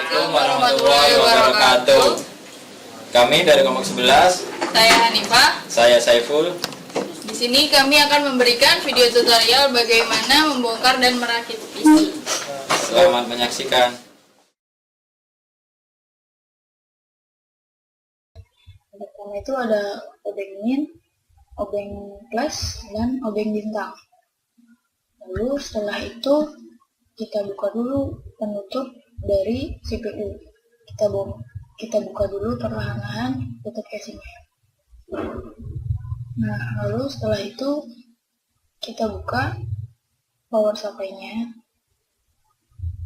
Assalamualaikum warahmatullahi wabarakatuh. Kami dari kelompok 11. Saya Hanifah. Saya Saiful. Di sini kami akan memberikan video tutorial bagaimana membongkar dan merakit PC. Selamat menyaksikan. Pertama itu ada obeng min, obeng plus, dan obeng bintang. Lalu setelah itu kita buka dulu penutup dari CPU. Kita buka dulu perlahan-lahan tutup casingnya. Nah, lalu setelah itu kita buka power supply-nya.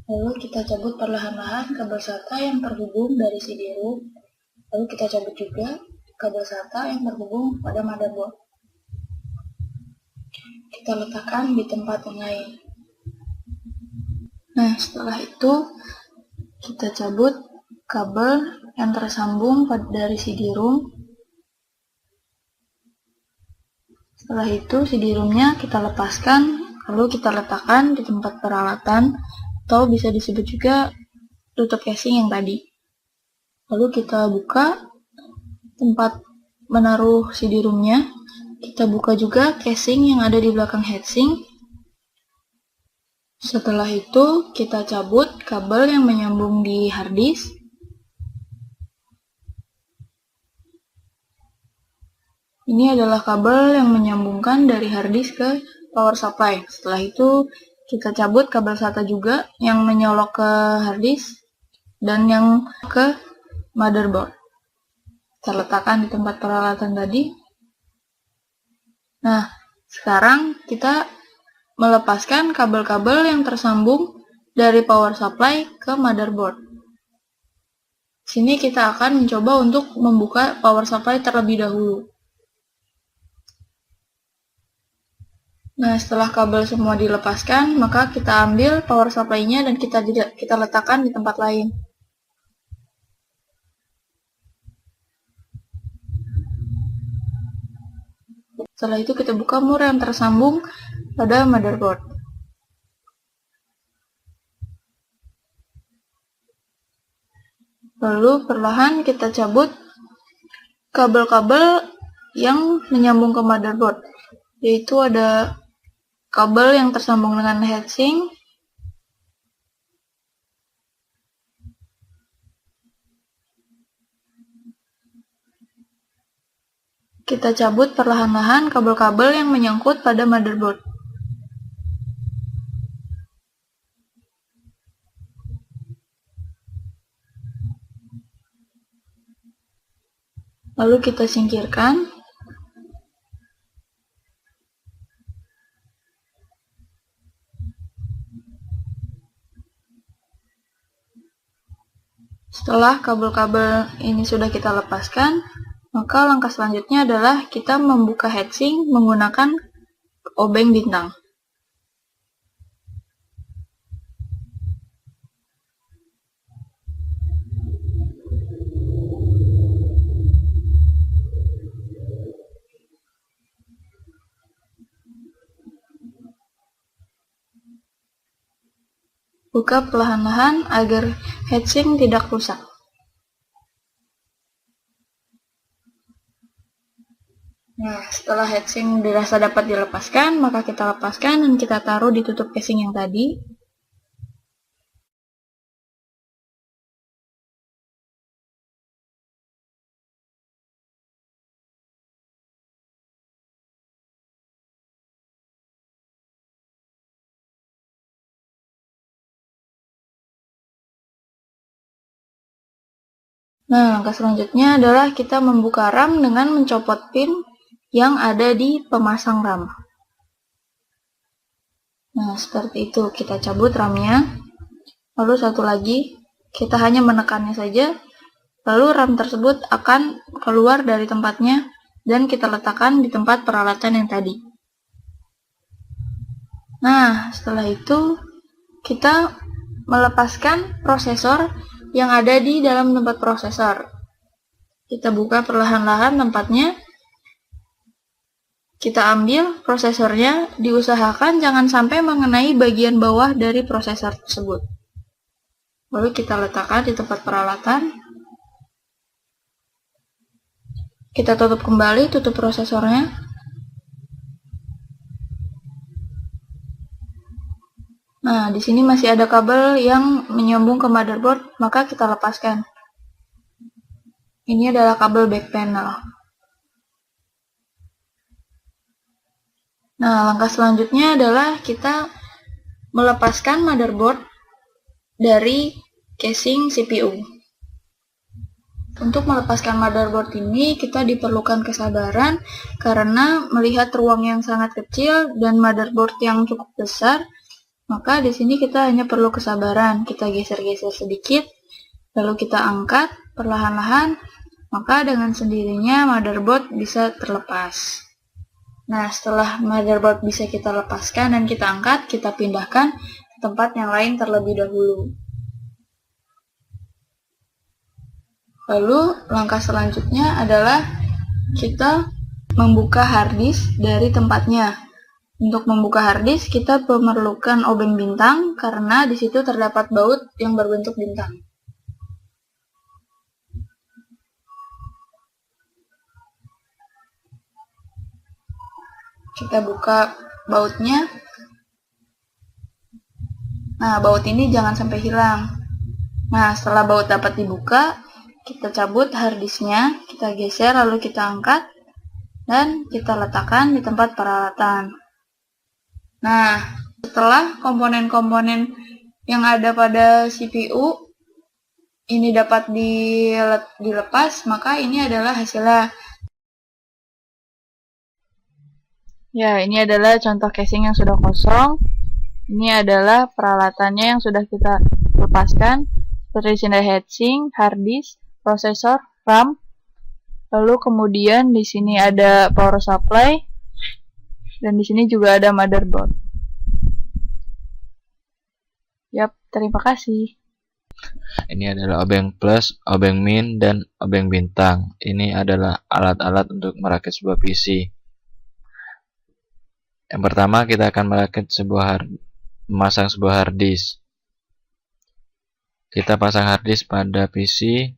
Lalu kita cabut perlahan-lahan kabel SATA yang terhubung dari CD-ROM. Lalu kita cabut juga kabel SATA yang terhubung pada motherboard. Kita letakkan di tempat yang lain. Nah, setelah itu kita cabut kabel yang tersambung dari CD-ROM. Setelah itu CD-ROM-nya kita lepaskan, lalu kita letakkan di tempat peralatan, atau bisa disebut juga tutup casing yang tadi. Lalu kita buka tempat menaruh CD-ROM-nya. Kita buka juga casing yang ada di belakang heatsink. Setelah itu kita cabut kabel yang menyambung di harddisk. Ini adalah kabel yang menyambungkan dari harddisk ke power supply. Setelah itu kita cabut kabel SATA juga yang menyolok ke harddisk dan yang ke motherboard. Kita letakkan di tempat peralatan tadi. Nah, sekarang kita melepaskan kabel-kabel yang tersambung dari power supply ke motherboard. Sini kita akan mencoba untuk membuka power supply terlebih dahulu. Nah, setelah kabel semua dilepaskan, maka kita ambil power supply-nya dan kita letakkan di tempat lain. Setelah itu kita buka mur yang tersambung pada motherboard. Lalu perlahan kita cabut kabel-kabel yang menyambung ke motherboard, yaitu ada kabel yang tersambung dengan heatsink, kita cabut perlahan-lahan kabel-kabel yang menyangkut pada motherboard. Lalu kita singkirkan. Setelah kabel-kabel ini sudah kita lepaskan, maka langkah selanjutnya adalah kita membuka heatsink menggunakan obeng bintang. Buka perlahan-lahan agar heatsink tidak rusak. Nah, setelah heatsink dirasa dapat dilepaskan, maka kita lepaskan dan kita taruh di tutup casing yang tadi. Nah, langkah selanjutnya adalah kita membuka RAM dengan mencopot pin yang ada di pemasang RAM. Nah, seperti itu. Kita cabut RAM-nya. Lalu satu lagi, kita hanya menekannya saja. Lalu RAM tersebut akan keluar dari tempatnya dan kita letakkan di tempat peralatan yang tadi. Nah, setelah itu kita melepaskan prosesor yang ada di dalam tempat prosesor. Kita buka perlahan-lahan tempatnya. Kita ambil prosesornya, diusahakan jangan sampai mengenai bagian bawah dari prosesor tersebut. Lalu kita letakkan di tempat peralatan. Kita tutup kembali, tutup prosesornya. Nah, di sini masih ada kabel yang menyambung ke motherboard, maka kita lepaskan. Ini adalah kabel back panel. Nah, langkah selanjutnya adalah kita melepaskan motherboard dari casing CPU. Untuk melepaskan motherboard ini, kita diperlukan kesabaran karena melihat ruang yang sangat kecil dan motherboard yang cukup besar, maka di sini kita hanya perlu kesabaran. Kita geser-geser sedikit, lalu kita angkat perlahan-lahan, maka dengan sendirinya motherboard bisa terlepas. Nah, setelah motherboard bisa kita lepaskan dan kita angkat, kita pindahkan ke tempat yang lain terlebih dahulu. Lalu, langkah selanjutnya adalah kita membuka harddisk dari tempatnya. Untuk membuka harddisk, kita memerlukan obeng bintang karena di situ terdapat baut yang berbentuk bintang. Kita buka bautnya. Nah, baut ini jangan sampai hilang. Nah, setelah baut dapat dibuka, kita cabut harddisknya, kita geser lalu kita angkat dan kita letakkan di tempat peralatan. Nah, setelah komponen-komponen yang ada pada CPU ini dapat dilepas, maka ini adalah hasilnya. Ya, ini adalah contoh casing yang sudah kosong. Ini adalah peralatannya yang sudah kita lepaskan. Seperti di sini heatsink, hard disk, prosesor, RAM. Lalu kemudian di sini ada power supply. Dan di sini juga ada motherboard. Yap, terima kasih. Ini adalah obeng plus, obeng min, dan obeng bintang. Ini adalah alat-alat untuk merakit sebuah PC. Yang pertama kita akan memasang sebuah hard disk. Kita pasang hard disk pada PC.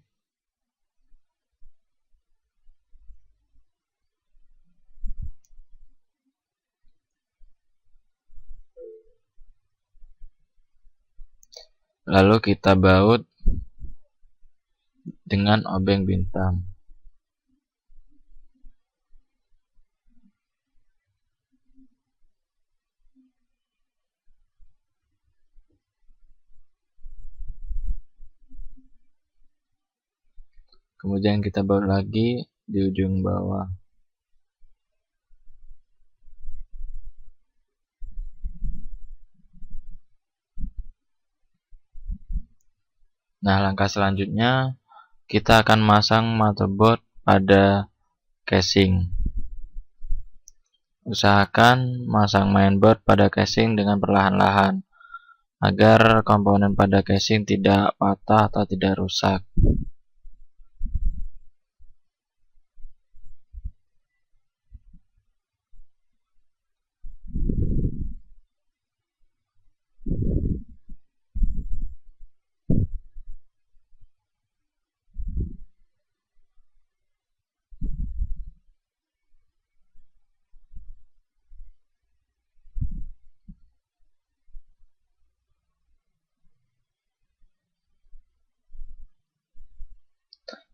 Lalu kita baut dengan obeng bintang. Kemudian kita baut lagi di ujung bawah. Nah, langkah selanjutnya kita akan masang motherboard pada casing. Usahakan masang mainboard pada casing dengan perlahan-lahan agar komponen pada casing tidak patah atau tidak rusak.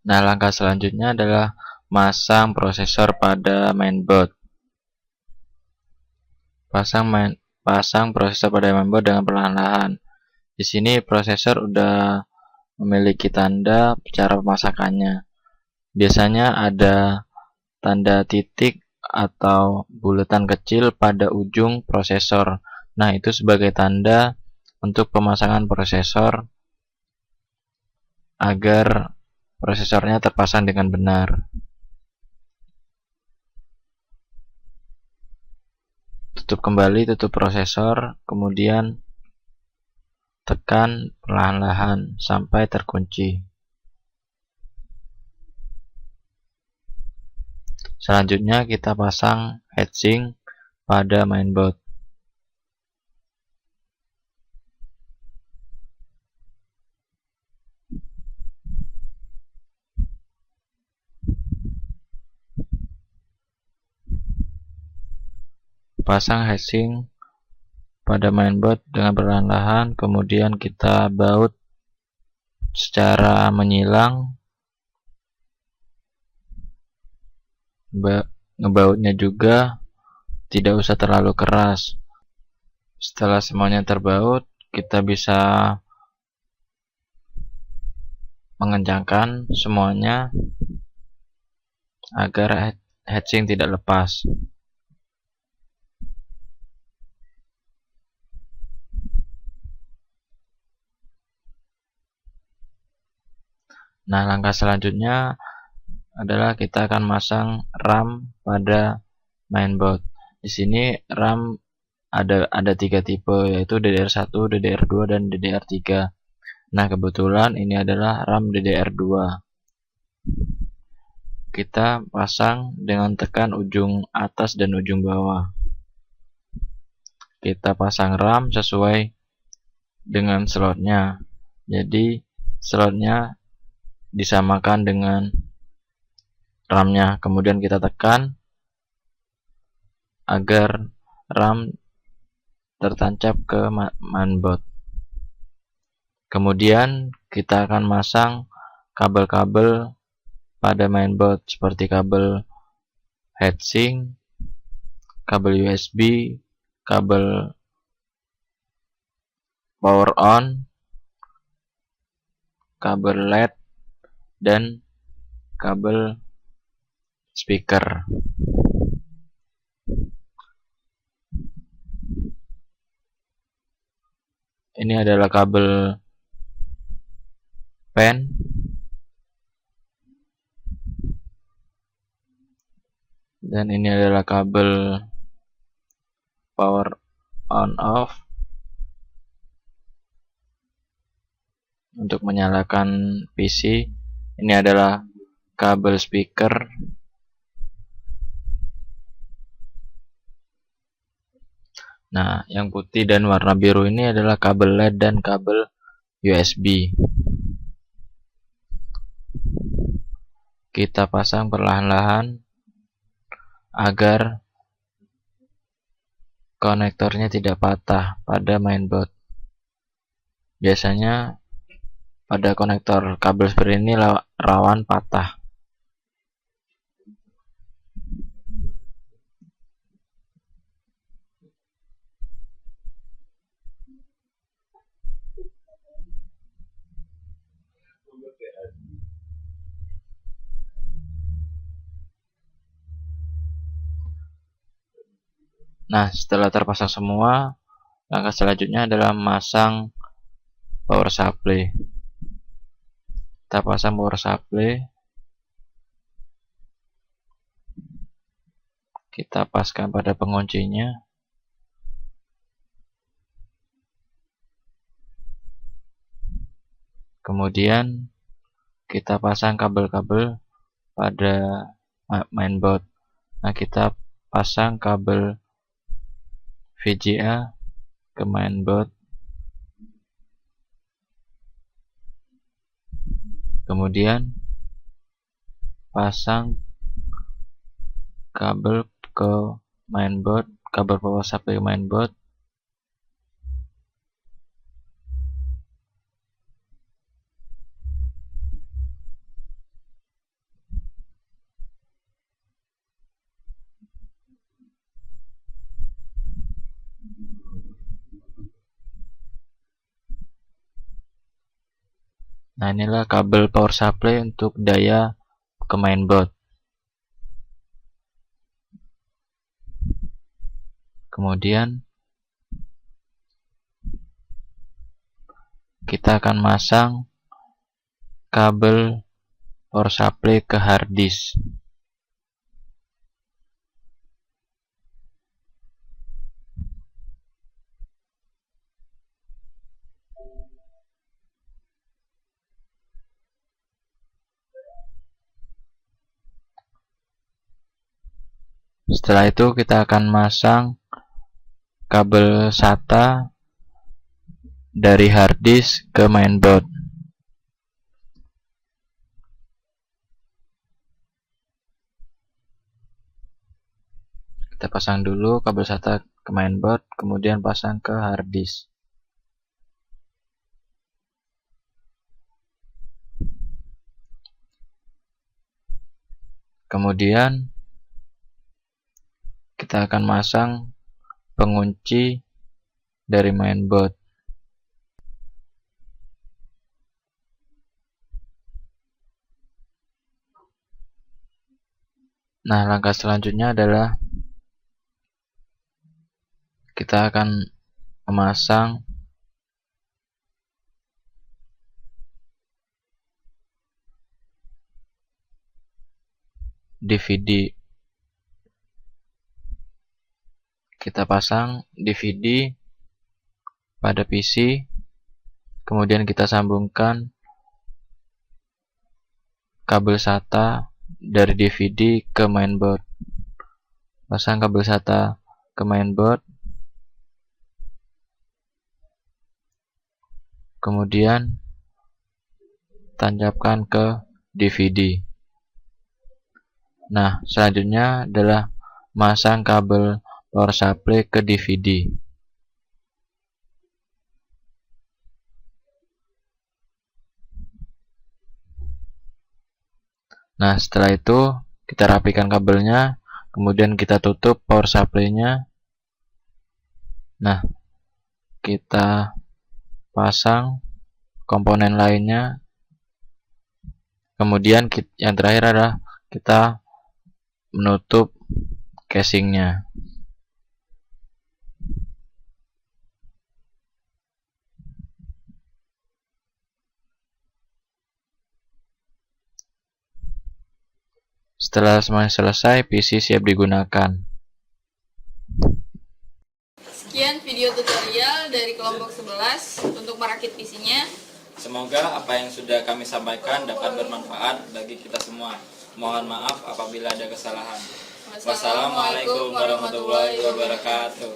Nah, langkah selanjutnya adalah masang prosesor pada mainboard. Pasang prosesor pada mainboard dengan perlahan-lahan. Di sini prosesor udah memiliki tanda cara pemasakannya. Biasanya ada tanda titik atau bulatan kecil pada ujung prosesor. Nah, itu sebagai tanda untuk pemasangan prosesor agar prosesornya terpasang dengan benar. Tutup kembali, tutup prosesor, kemudian tekan perlahan-lahan sampai terkunci. Selanjutnya kita pasang heatsink pada mainboard. pasang heatsink pada mainboard dengan perlahan-lahan, kemudian kita baut secara menyilang. Ngebautnya juga tidak usah terlalu keras. Setelah semuanya terbaut, kita bisa mengencangkan semuanya agar heatsink tidak lepas. Nah, langkah selanjutnya adalah kita akan masang RAM pada mainboard. Di sini RAM ada 3 tipe, yaitu DDR1, DDR2, dan DDR3. Nah, kebetulan ini adalah RAM DDR2. Kita pasang dengan tekan ujung atas dan ujung bawah. Kita pasang RAM sesuai dengan slotnya. Jadi slotnya disamakan dengan RAM-nya. Kemudian kita tekan agar RAM tertancap ke mainboard. Kemudian kita akan masang kabel-kabel pada mainboard seperti kabel heatsink, kabel USB, kabel power on, kabel LED, dan kabel speaker. Ini adalah kabel pen, dan ini adalah kabel power on off untuk menyalakan PC. Ini adalah kabel speaker. Nah, yang putih dan warna biru ini adalah kabel LED dan kabel USB. Kita pasang perlahan-lahan agar konektornya tidak patah pada mainboard. Biasanya pada konektor kabel seperti ini rawan patah. Nah, setelah terpasang semua, langkah selanjutnya adalah memasang power supply. Kita pasang power supply. Kita paskan pada penguncinya. Kemudian kita pasang kabel-kabel pada mainboard. Nah, kita pasang kabel VGA ke mainboard. Kemudian pasang kabel ke mainboard, kabel power supply ke mainboard. Nah, inilah kabel power supply untuk daya ke mainboard. Kemudian kita akan masang kabel power supply ke hard disk. Setelah itu kita akan masang kabel SATA dari hard disk ke mainboard. Kita pasang dulu kabel SATA ke mainboard, kemudian pasang ke harddisk. Kemudian kita akan masang pengunci dari mainboard. Nah, langkah selanjutnya adalah kita akan memasang DVD. Kita pasang DVD pada PC, kemudian kita sambungkan kabel SATA dari DVD ke mainboard. Pasang kabel SATA ke mainboard, kemudian tancapkan ke DVD. Nah, selanjutnya adalah masang kabel power supply ke DVD. Nah, setelah itu kita rapikan kabelnya, kemudian kita tutup power supply-nya. Nah, kita pasang komponen lainnya. Kemudian yang terakhir adalah kita menutup casingnya. Setelah semuanya selesai, PC siap digunakan. Sekian video tutorial dari kelompok 11 untuk merakit PC-nya. Semoga apa yang sudah kami sampaikan dapat bermanfaat bagi kita semua. Mohon maaf apabila ada kesalahan. Wassalamualaikum warahmatullahi wabarakatuh.